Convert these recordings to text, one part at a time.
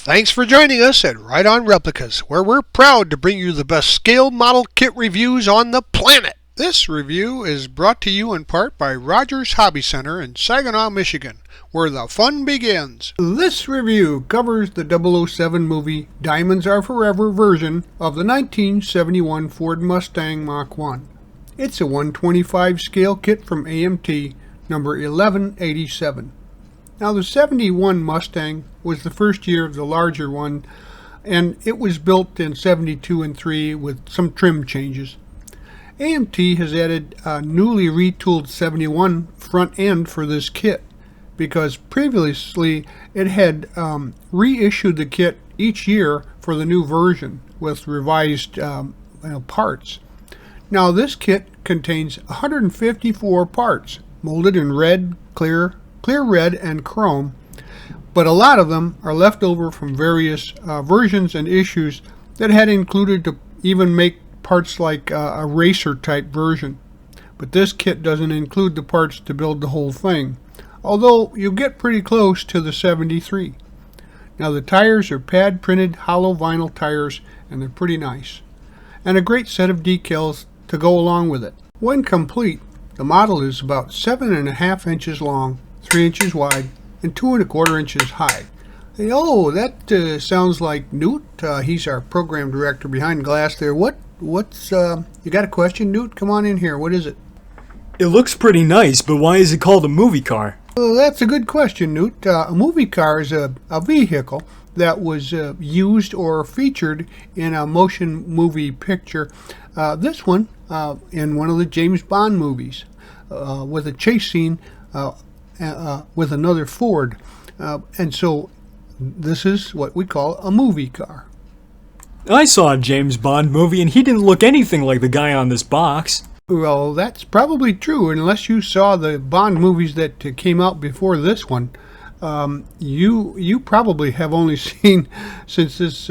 Thanks for joining us at Right On Replicas, where we're proud to bring you the best scale model kit reviews on the planet. This review is brought to you in part by Rogers Hobby Center in Saginaw, Michigan, where the fun begins. This review covers the 007 movie Diamonds Are Forever version of the 1971 Ford Mustang Mach 1. It's a 125 scale kit from AMT, number 1187. Now, the 71 Mustang was the first year of the larger one, and it was built in 72 and 3 with some trim changes. AMT has added a newly retooled 71 front end for this kit, because previously it had reissued the kit each year for the new version with revised parts. Now, this kit contains 154 parts, molded in red, clear red, and chrome, but a lot of them are left over from various versions and issues that had included to even make parts like a racer type version. But this kit doesn't include the parts to build the whole thing, although you get pretty close to the 73. Now, the tires are pad printed hollow vinyl tires, and they're pretty nice, and a great set of decals to go along with it. When complete, the model is about 7.5 inches long, 3 inches wide, and 2.25 inches high. Oh, that sounds like Newt. He's our program director behind glass there. What's you got a question, Newt? Come on in here. What is it? It looks pretty nice, but why is it called a movie car? That's a good question, Newt. A movie car is a vehicle that was used or featured in a motion movie picture. This one in one of the James Bond movies with a chase scene with another Ford. And so this is what we call a movie car. I saw a James Bond movie and he didn't look anything like the guy on this box. Well, that's probably true, unless you saw the Bond movies that came out before this one. You probably have only seen, since this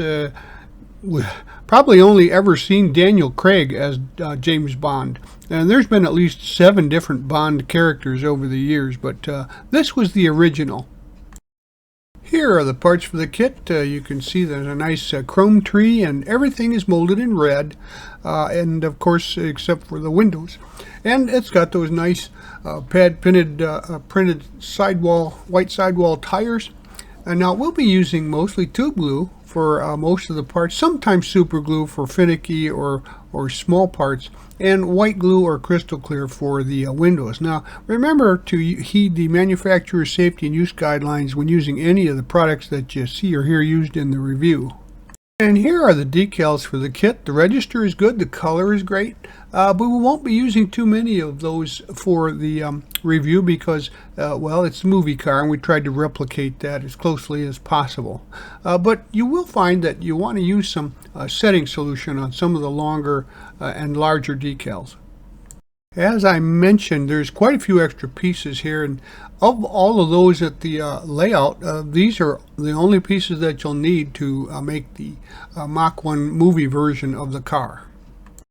probably only ever seen Daniel Craig as James Bond. And there's been at least 7 different Bond characters over the years, but this was the original. Here are the parts for the kit. You can see there's a nice chrome tree, and everything is molded in red, and of course except for the windows. And it's got those nice pad printed sidewall, white sidewall tires. And now we'll be using mostly tube glue for most of the parts, sometimes super glue for finicky or small parts, and white glue or crystal clear for the windows. Now, remember to heed the manufacturer's safety and use guidelines when using any of the products that you see or hear used in the review. And here are the decals for the kit. The register is good, the color is great, but we won't be using too many of those for the review because, well, it's a movie car and we tried to replicate that as closely as possible. But you will find that you want to use some setting solution on some of the longer and larger decals. As I mentioned, there's quite a few extra pieces here, and of all of those at the layout, these are the only pieces that you'll need to make the Mach 1 movie version of the car.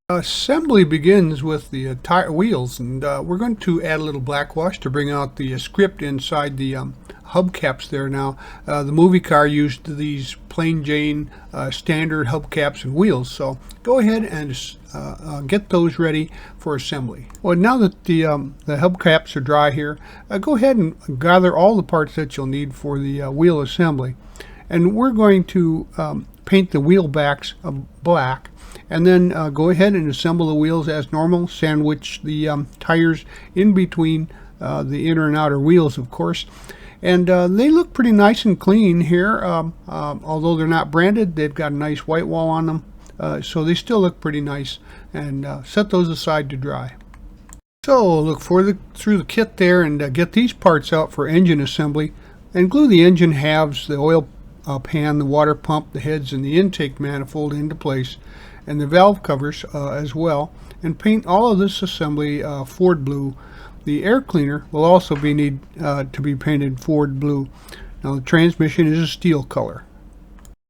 Assembly begins with the tire wheels, and we're going to add a little black wash to bring out the script inside the hubcaps there. Now, the movie car used these plain Jane standard hubcaps and wheels, so go ahead and get those ready for assembly. Well, now that the hubcaps are dry here, go ahead and gather all the parts that you'll need for the wheel assembly. And we're going to paint the wheel backs black, and then go ahead and assemble the wheels as normal, sandwich the tires in between the inner and outer wheels, of course. And they look pretty nice and clean here, although they're not branded. They've got a nice white wall on them, so they still look pretty nice, and set those aside to dry. So look through the kit there and get these parts out for engine assembly, and glue the engine halves, the oil pan, the water pump, the heads, and the intake manifold into place, and the valve covers as well, and paint all of this assembly Ford blue. The air cleaner will also need to be painted Ford blue. Now, the transmission is a steel color.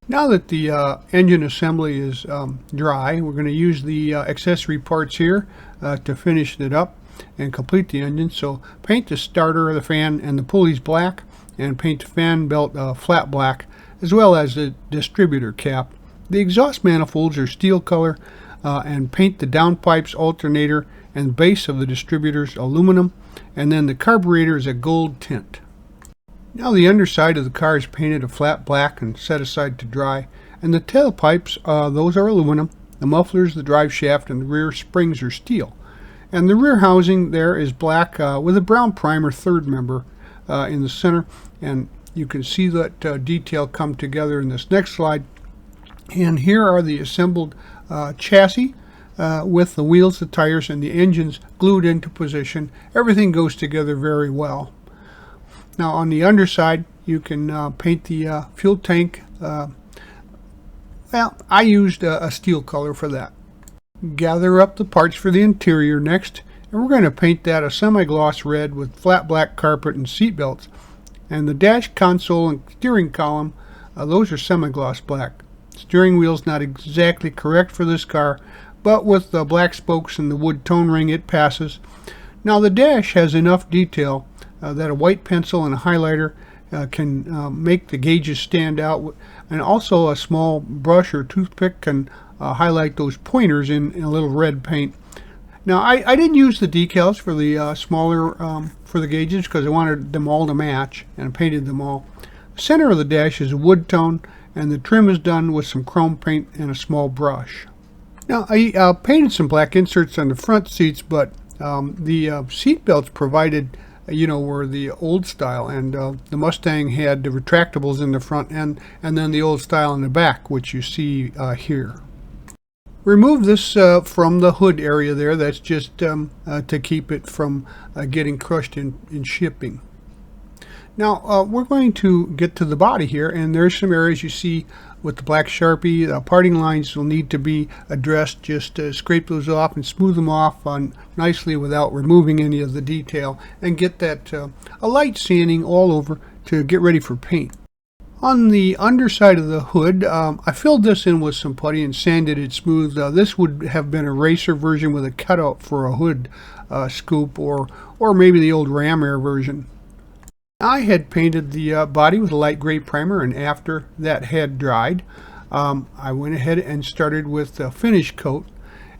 Now that the engine assembly is dry, we're going to use the accessory parts here to finish it up and complete the engine. So paint the starter, the fan, and the pulleys black, and paint the fan belt flat black, as well as the distributor cap. The exhaust manifolds are steel color, and paint the downpipes, alternator, and base of the distributors aluminum, and then the carburetor is a gold tint. Now the underside of the car is painted a flat black and set aside to dry, and the tailpipes, those are aluminum, the mufflers, the drive shaft, and the rear springs are steel. And the rear housing there is black with a brown primer third member in the center, and you can see that detail come together in this next slide. And here are the assembled chassis with the wheels, the tires, and the engines glued into position. Everything goes together very well. Now on the underside, you can paint the fuel tank. Well, I used a steel color for that. Gather up the parts for the interior next, and we're going to paint that a semi-gloss red with flat black carpet and seat belts. And the dash console and steering column, those are semi-gloss black. Steering wheel's not exactly correct for this car, but with the black spokes and the wood tone ring, it passes. Now the dash has enough detail that a white pencil and a highlighter can make the gauges stand out, and also a small brush or toothpick can highlight those pointers in a little red paint. Now I didn't use the decals for the smaller for the gauges because I wanted them all to match, and painted them all. The center of the dash is a wood tone, and the trim is done with some chrome paint and a small brush. Now I painted some black inserts on the front seats, but the seat belts provided were the old style, and the Mustang had the retractables in the front end, and then the old style in the back, which you see here. Remove this from the hood area there. That's just to keep it from getting crushed in shipping. Now we're going to get to the body here, and there's some areas you see with the black Sharpie. The parting lines will need to be addressed. Just scrape those off and smooth them off nicely without removing any of the detail, and get that a light sanding all over to get ready for paint. On the underside of the hood, I filled this in with some putty and sanded it smooth. This would have been a racer version with a cutout for a hood scoop, or maybe the old Ram Air version. I had painted the body with a light gray primer, and after that had dried, I went ahead and started with the finish coat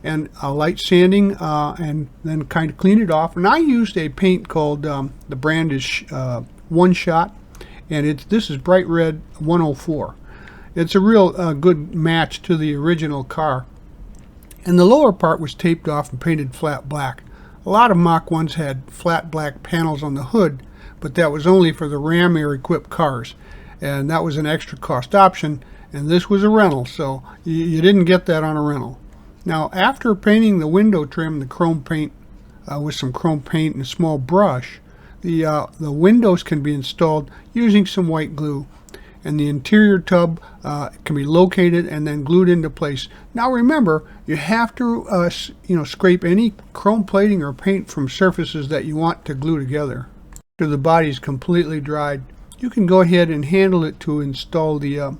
and a light sanding, and then kind of cleaned it off. And I used a paint called, the brand is One Shot, and this is bright red 104. It's a real good match to the original car. And the lower part was taped off and painted flat black. A lot of Mach 1s had flat black panels on the hood, but that was only for the Ram Air equipped cars, and that was an extra cost option, and this was a rental, so you didn't get that on a rental. Now after painting the window trim, the chrome paint with some chrome paint and a small brush, the windows can be installed using some white glue, and the interior tub can be located and then glued into place. Now remember, you have to scrape any chrome plating or paint from surfaces that you want to glue together. After the body is completely dried, you can go ahead and handle it to install the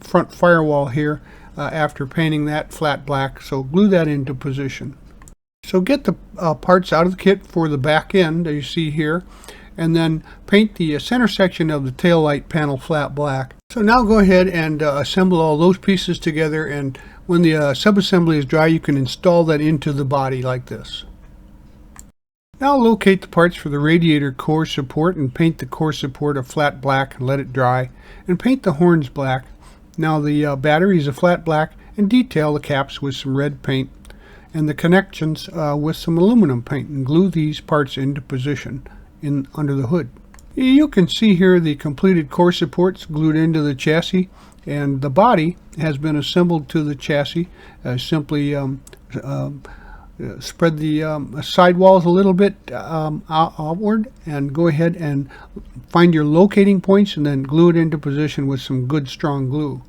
front firewall here after painting that flat black. So glue that into position. So get the parts out of the kit for the back end that you see here, and then paint the center section of the tail light panel flat black. So now go ahead and assemble all those pieces together, and when the subassembly is dry, you can install that into the body like this. Now locate the parts for the radiator core support and paint the core support a flat black and let it dry, and paint the horns black. Now the battery is a flat black, and detail the caps with some red paint and the connections with some aluminum paint, and glue these parts into position under the hood. You can see here the completed core supports glued into the chassis, and the body has been assembled to the chassis. Simply spread the sidewalls a little bit outward, and go ahead and find your locating points and then glue it into position with some good strong glue.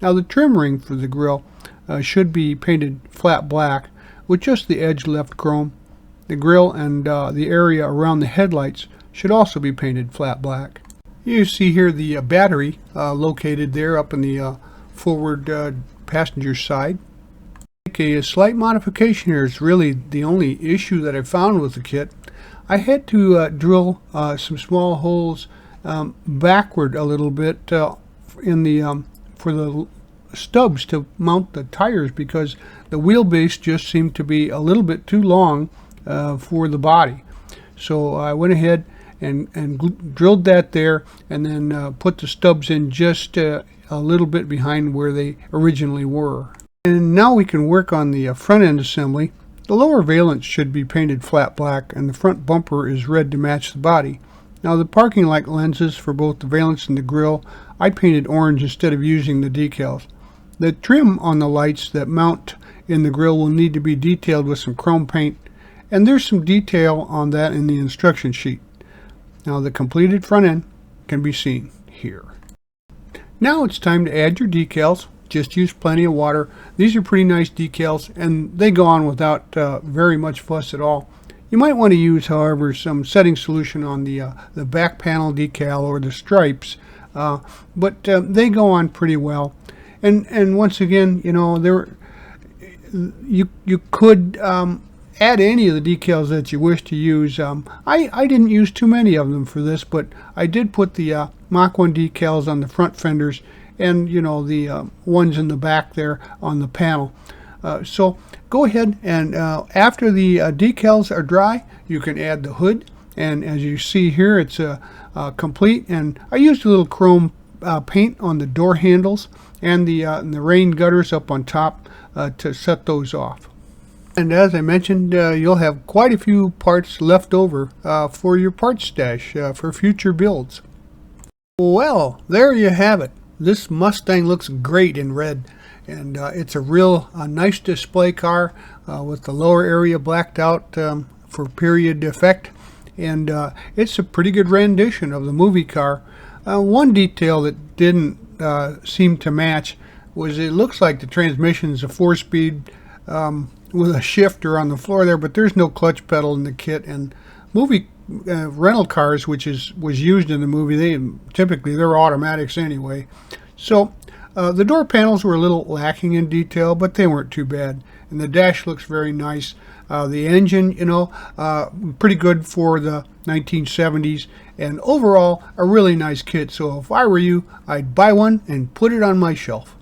Now the trim ring for the grille should be painted flat black with just the edge left chrome. The grille and the area around the headlights should also be painted flat black. You see here the battery located there up in the forward passenger side. A slight modification here is really the only issue that I found with the kit. I had to drill some small holes backward a little bit in the for the stubs to mount the tires, because the wheelbase just seemed to be a little bit too long for the body. So I went ahead and drilled that there, and then put the stubs in just a little bit behind where they originally were. And now we can work on the front end assembly. The lower valence should be painted flat black, and the front bumper is red to match the body. Now the parking light lenses for both the valence and the grille, I painted orange instead of using the decals. The trim on the lights that mount in the grille will need to be detailed with some chrome paint, and there's some detail on that in the instruction sheet. Now the completed front end can be seen here. Now it's time to add your decals. Just use plenty of water. These are pretty nice decals, and they go on without very much fuss at all. You might want to use, however, some setting solution on the back panel decal or the stripes, but they go on pretty well. And once again, you know, you could add any of the decals that you wish to use. I didn't use too many of them for this, but I did put the Mach 1 decals on the front fenders, and you know, the ones in the back there on the panel. So go ahead and after the decals are dry, you can add the hood, and as you see here, it's complete. And I used a little chrome paint on the door handles and the rain gutters up on top to set those off. And as I mentioned, you'll have quite a few parts left over for your parts stash for future builds. Well, there you have it. This Mustang looks great in red, and it's a real nice display car with the lower area blacked out for period effect, and it's a pretty good rendition of the movie car. One detail that didn't seem to match was it looks like the transmission's a 4-speed with a shifter on the floor there, but there's no clutch pedal in the kit. And movie rental cars, which was used in the movie, they're automatics anyway. So the door panels were a little lacking in detail, but they weren't too bad. And the dash looks very nice. The engine, you know, pretty good for the 1970s, and overall a really nice kit. So if I were you, I'd buy one and put it on my shelf.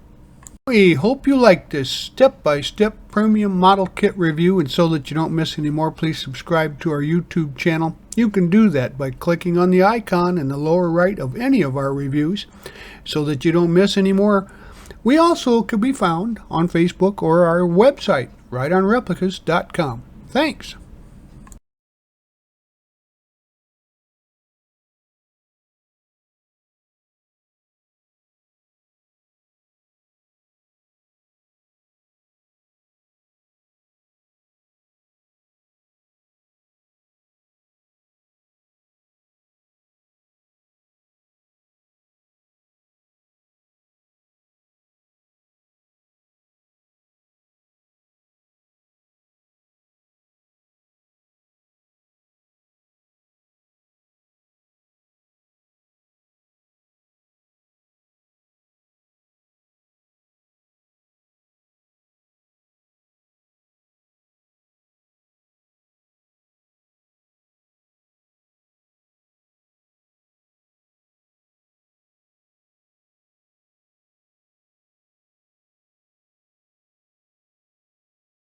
We hope you like this step-by-step premium model kit review, and so that you don't miss any more, please subscribe to our YouTube channel. You can do that by clicking on the icon in the lower right of any of our reviews so that you don't miss any more. We also can be found on Facebook or our website, rightonreplicas.com. Thanks.